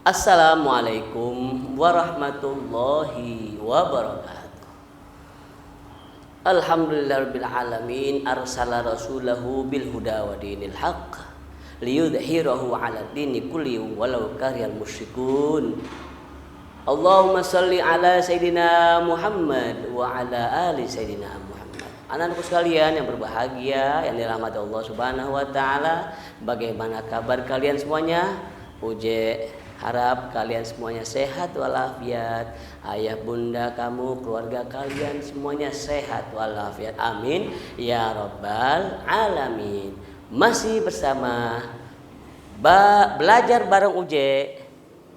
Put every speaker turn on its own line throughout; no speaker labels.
Assalamualaikum warahmatullahi wabarakatuh. Alhamdulillahirabbil alamin arsala rasulahu bil huda wa dinil haqq liyudhhirahu 'ala dini kulli walau karihal musyrikun. Allahumma shalli ala sayidina Muhammad wa ala ali sayidina Muhammad. Anak-anakku sekalian yang berbahagia, yang dirahmati Allah Subhanahu wa taala, bagaimana kabar kalian semuanya? Puji harap kalian semuanya sehat walafiat. Ayah bunda kamu, keluarga kalian semuanya sehat walafiat. Amin ya rabbal alamin. Masih bersama belajar bareng UJ,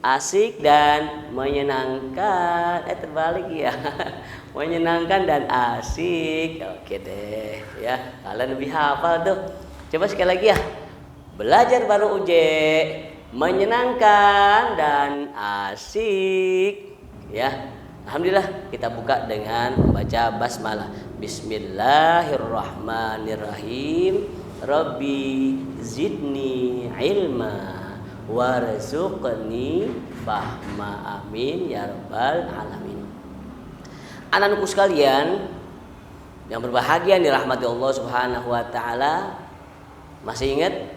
asik dan menyenangkan. Terbalik ya. Menyenangkan dan asik. Oke deh ya. Kalian lebih hafal tuh. Coba sekali lagi ya. Belajar bareng UJ, menyenangkan dan asik ya. Alhamdulillah, kita buka dengan membaca basmalah. Bismillahirrahmanirrahim. Rabbi zidni ilma warzuqni fahma. Amin ya rabbal alamin. Anak-anakku sekalian yang berbahagia, dirahmati Allah Subhanahu wa taala, masih ingat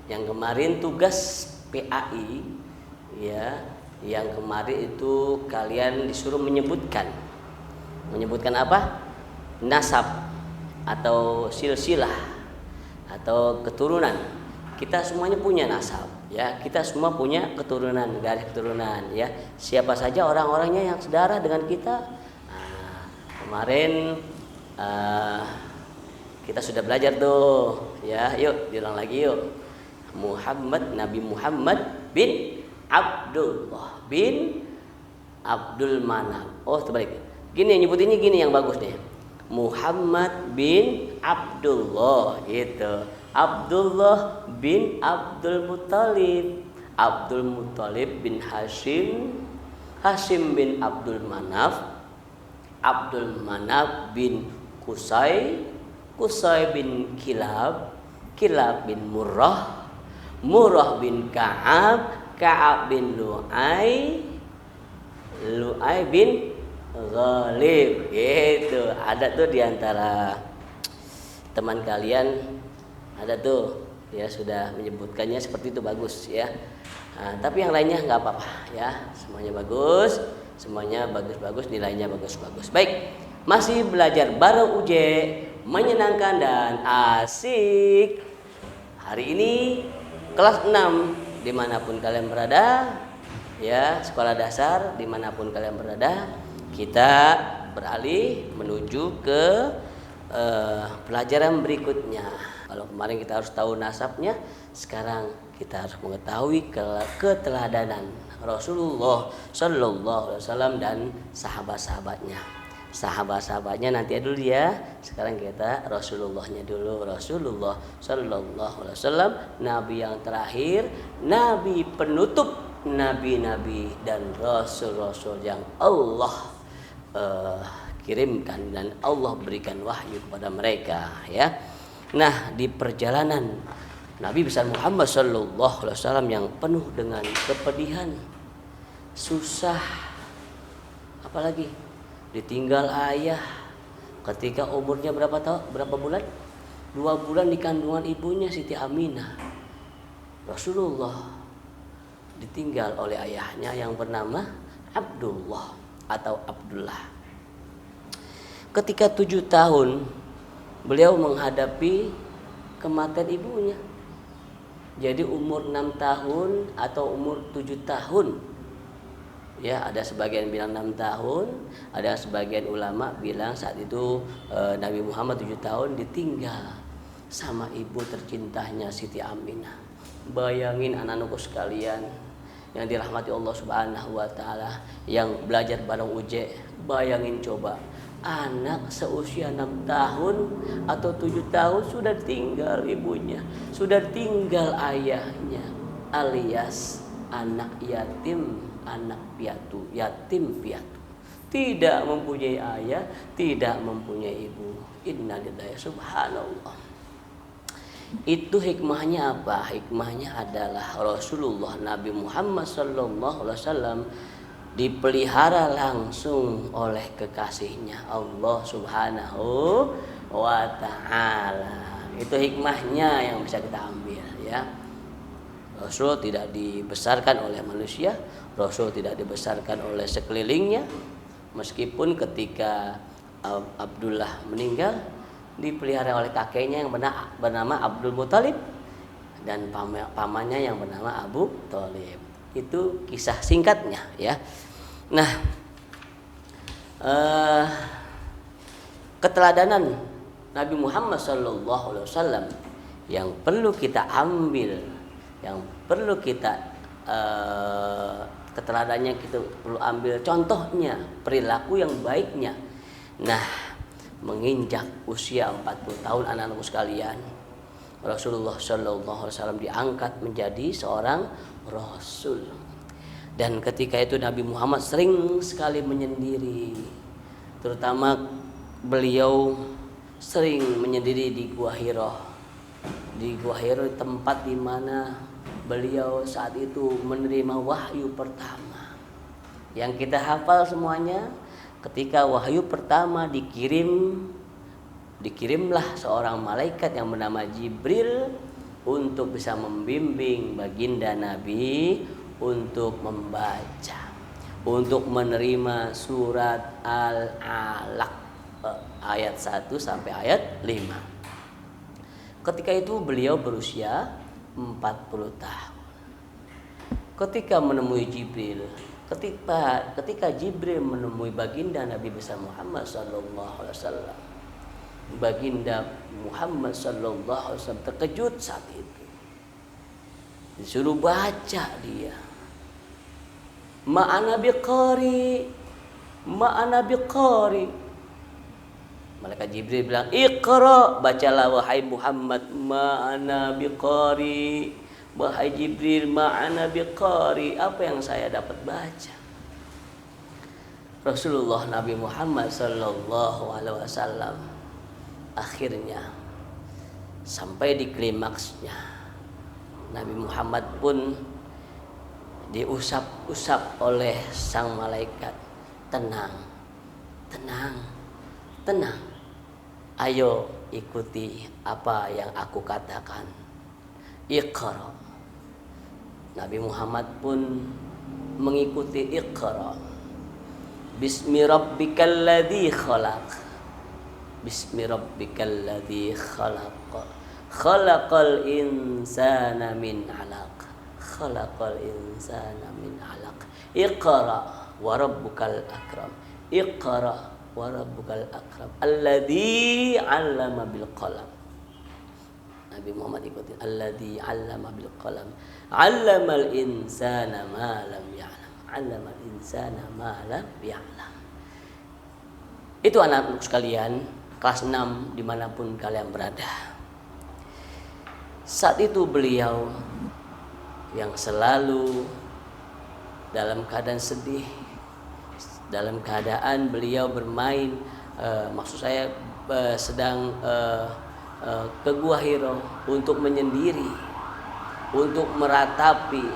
yang kemarin tugas PAI ya, yang kemarin itu kalian disuruh menyebutkan apa? Nasab atau silsilah atau keturunan. Kita semuanya punya nasab ya, kita semua punya keturunan, garis keturunan ya. Siapa saja orang-orangnya yang sedarah dengan kita. Kemarin kita sudah belajar tuh ya. Yuk diulang lagi yuk. Nabi Muhammad bin Abdullah bin Abdul Manaf. Oh terbalik. Gini nyebutinnya gini yang bagus nih. Muhammad bin Abdullah gitu. Abdullah bin Abdul Muttalib. Abdul Muttalib bin Hashim. Hashim bin Abdul Manaf. Abdul Manaf bin Qusay. Qusay bin Kilab. Kilab bin Murrah. Murrah bin Ka'ab, Ka'ab bin Lu'ay, Lu'ay bin Ghalib. Gitu. Ada tuh diantara teman kalian, ada tuh ya sudah menyebutkannya seperti itu, bagus ya. Tapi yang lainnya nggak apa-apa ya, semuanya bagus, semuanya bagus-bagus, nilainya bagus-bagus. Baik, masih belajar bareng UJ, menyenangkan dan asik. Hari ini kelas 6 dimanapun kalian berada ya, sekolah dasar dimanapun kalian berada, kita beralih menuju ke pelajaran berikutnya. Kalau kemarin kita harus tahu nasabnya, sekarang kita harus mengetahui keteladanan Rasulullah Sallallahu Alaihi Wasallam dan sahabat-sahabatnya. Sahabat-sahabatnya nanti dulu ya. Sekarang kita Rasulullahnya dulu. Rasulullah Sallallahu Alaihi Wasallam, Nabi yang terakhir, Nabi penutup Nabi-Nabi dan Rasul-Rasul yang Allah kirimkan dan Allah berikan wahyu kepada mereka ya. Nah, di perjalanan Nabi besar Muhammad Sallallahu Alaihi Wasallam yang penuh dengan kepedihan, susah, apalagi ditinggal ayah ketika umurnya berapa bulan? 2 bulan di kandungan ibunya Siti Aminah. Rasulullah ditinggal oleh ayahnya yang bernama Abdullah atau Abdullah. Ketika 7 tahun beliau menghadapi kematian ibunya. Jadi umur 6 tahun atau umur 7 tahun. Ya, ada sebagian bilang 6 tahun, ada sebagian ulama bilang saat itu Nabi Muhammad 7 tahun ditinggal sama ibu tercintanya Siti Aminah. Bayangin anak-anakku sekalian yang dirahmati Allah Subhanahu wa taala, yang belajar bareng UJ, bayangin coba anak seusia 6 tahun atau 7 tahun sudah tinggal ibunya, sudah tinggal ayahnya, alias anak yatim, anak piatu, yatim piatu, tidak mempunyai ayah, tidak mempunyai ibu. Innalillahi subhanallah. Itu hikmahnya apa? Hikmahnya adalah Rasulullah Nabi Muhammad sallallahu alaihi wasallam dipelihara langsung oleh kekasihnya Allah Subhanahu wa taala. Itu hikmahnya yang bisa kita ambil ya. Rasul tidak dibesarkan oleh manusia, Rasul tidak dibesarkan oleh sekelilingnya. Meskipun ketika Abdullah meninggal dipelihara oleh kakeknya yang bernama Abdul Muthalib dan pamannya yang bernama Abu Thalib. Itu kisah singkatnya ya. Nah, keteladanan Nabi Muhammad SAW yang perlu kita ambil, yang perlu kita keteladanannya kita perlu ambil contohnya, perilaku yang baiknya. Nah, menginjak usia 40 tahun anak-anakku sekalian, Rasulullah SAW diangkat menjadi seorang Rasul. Dan ketika itu Nabi Muhammad sering sekali menyendiri. Terutama beliau sering menyendiri di Gua Hira. Di Gua Hira, tempat di mana beliau saat itu menerima wahyu pertama. Yang kita hafal semuanya, ketika wahyu pertama dikirimlah seorang malaikat yang bernama Jibril untuk bisa membimbing baginda Nabi untuk membaca, untuk menerima surat Al-Alaq ayat 1 sampai ayat 5. Ketika itu beliau berusia 40 tahun. Ketika menemui Jibril, ketika Jibril menemui baginda Nabi besar Muhammad sallallahu alaihi wasallam, baginda Muhammad sallallahu alaihi wasallam terkejut saat itu. Disuruh baca dia. Ma'ana biqari. Malaikat Jibril bilang, "Iqra, bacalah wahai Muhammad, ma'ana biqari." Wahai Jibril, ma'ana biqari, apa yang saya dapat baca? Rasulullah Nabi Muhammad sallallahu alaihi wasallam akhirnya sampai di klimaksnya. Nabi Muhammad pun diusap-usap oleh sang malaikat. Tenang. Ayo ikuti apa yang aku katakan. Iqra. Nabi Muhammad pun mengikuti Iqra. Bismi rabbikal ladzi khalaq. Bismi rabbikal ladzi khalaq. Khalaqal insana min 'alaq. Khalaqal insana min 'alaq. Iqra wa rabbukal akram. Iqra wa rabbukal akram. Alladzi 'allama bil qalam. Nabi Muhammad ikuti alladzi 'allama bil qalam. 'Allamal insana ma lam ya'lam. 'Allamal insana ma lam ya'lam. Itu anak-anak sekalian, kelas 6 dimanapun kalian berada. Saat itu beliau yang selalu dalam keadaan sedih, dalam keadaan beliau bermain, maksud saya sedang ke Gua Hira untuk menyendiri, untuk meratapi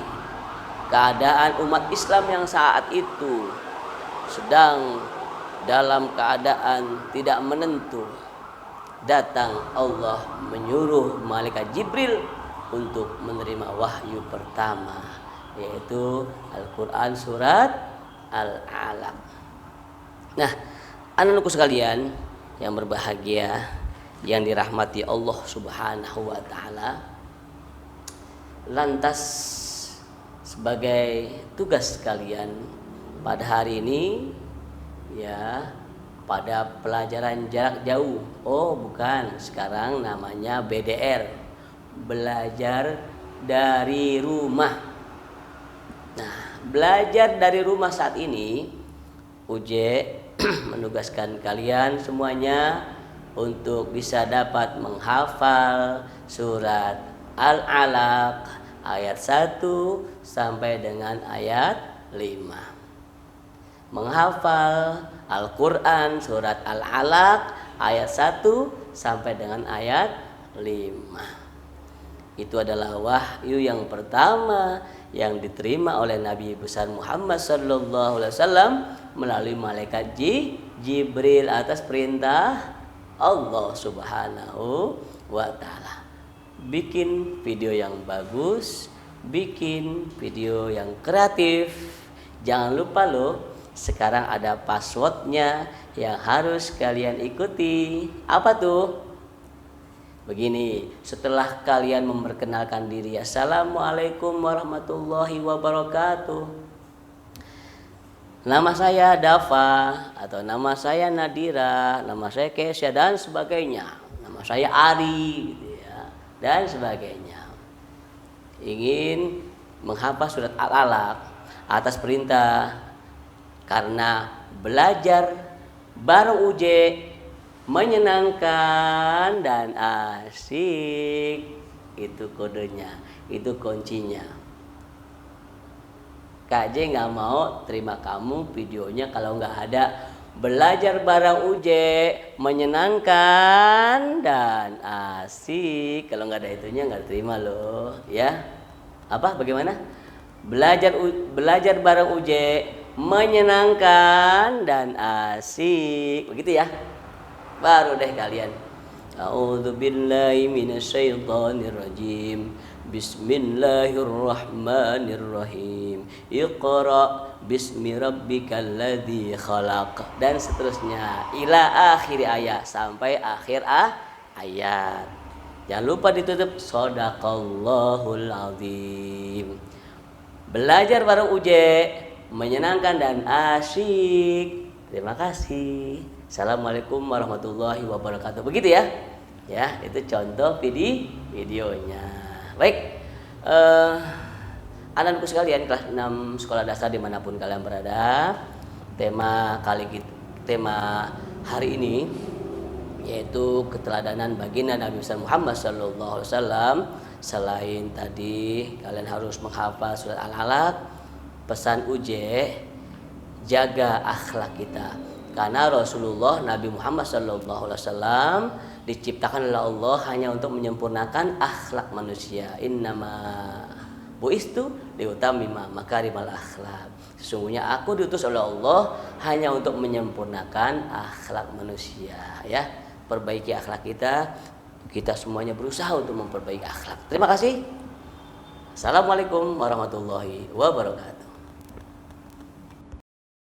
keadaan umat Islam yang saat itu sedang dalam keadaan tidak menentu. Datang Allah menyuruh malaikat Jibril untuk menerima wahyu pertama, yaitu Al-Quran surat Al-Alaq. Nah, anak-anakku sekalian yang berbahagia, yang dirahmati Allah Subhanahu wa taala, lantas sebagai tugas kalian pada hari ini ya, pada pelajaran jarak jauh. Oh, bukan, sekarang namanya BDR, belajar dari rumah. Nah, belajar dari rumah saat ini UJ menugaskan kalian semuanya untuk bisa dapat menghafal surat Al-Alaq ayat 1 sampai dengan ayat 5. Menghafal Al-Quran surat Al-Alaq ayat 1 sampai dengan ayat 5. Itu adalah wahyu yang pertama yang diterima oleh Nabi besar Muhammad sallallahu alaihi wasallam melalui malaikat Jibril atas perintah Allah Subhanahu wa taala. Bikin video yang bagus, bikin video yang kreatif. Jangan lupa loh, sekarang ada passwordnya yang harus kalian ikuti. Apa tuh? Begini, setelah kalian memperkenalkan diri, Assalamualaikum warahmatullahi wabarakatuh. Nama saya Dava, atau nama saya Nadira, nama saya Kesya dan sebagainya. Nama saya Ari, gitu ya, dan sebagainya. Ingin menghafal surat Al-Alaq atas perintah, karena belajar bareng UJ menyenangkan dan asik. Itu kodenya, itu kuncinya. Kak J nggak mau terima kamu videonya kalau nggak ada belajar bareng UJ menyenangkan dan asik. Kalau nggak ada itunya nggak terima loh, ya. Apa? Bagaimana? Belajar bareng UJ menyenangkan dan asik, begitu ya. Baru deh kalian. A'udzubillahi minasyaitonirrajim. Bismillahirrahmanirrahim. Iqra bismi rabbikal ladzi khalaq, dan seterusnya ila akhir ayat, sampai akhir ayat. Jangan lupa ditutup shadaqallahul azim. Belajar bareng UJ menyenangkan dan asyik. Terima kasih. Assalamualaikum warahmatullahi wabarakatuh. Begitu ya. Ya, itu contoh videonya. Baik. Anak-anakku sekalian kelas 6 sekolah dasar dimanapun kalian berada. Tema hari ini yaitu keteladanan baginda Nabi besar Muhammad sallallahu alaihi wasallam. Selain tadi kalian harus menghafal surat Al-Alaq, pesan UJ, jaga akhlak kita. Karena Rasulullah Nabi Muhammad sallallahu alaihi wasallam diciptakan oleh Allah hanya untuk menyempurnakan akhlak manusia. Innama buistu liutamima makarimal akhlak. Sesungguhnya aku diutus oleh Allah hanya untuk menyempurnakan akhlak manusia, ya. Perbaiki akhlak kita. Kita semuanya berusaha untuk memperbaiki akhlak. Terima kasih. Assalamualaikum warahmatullahi wabarakatuh.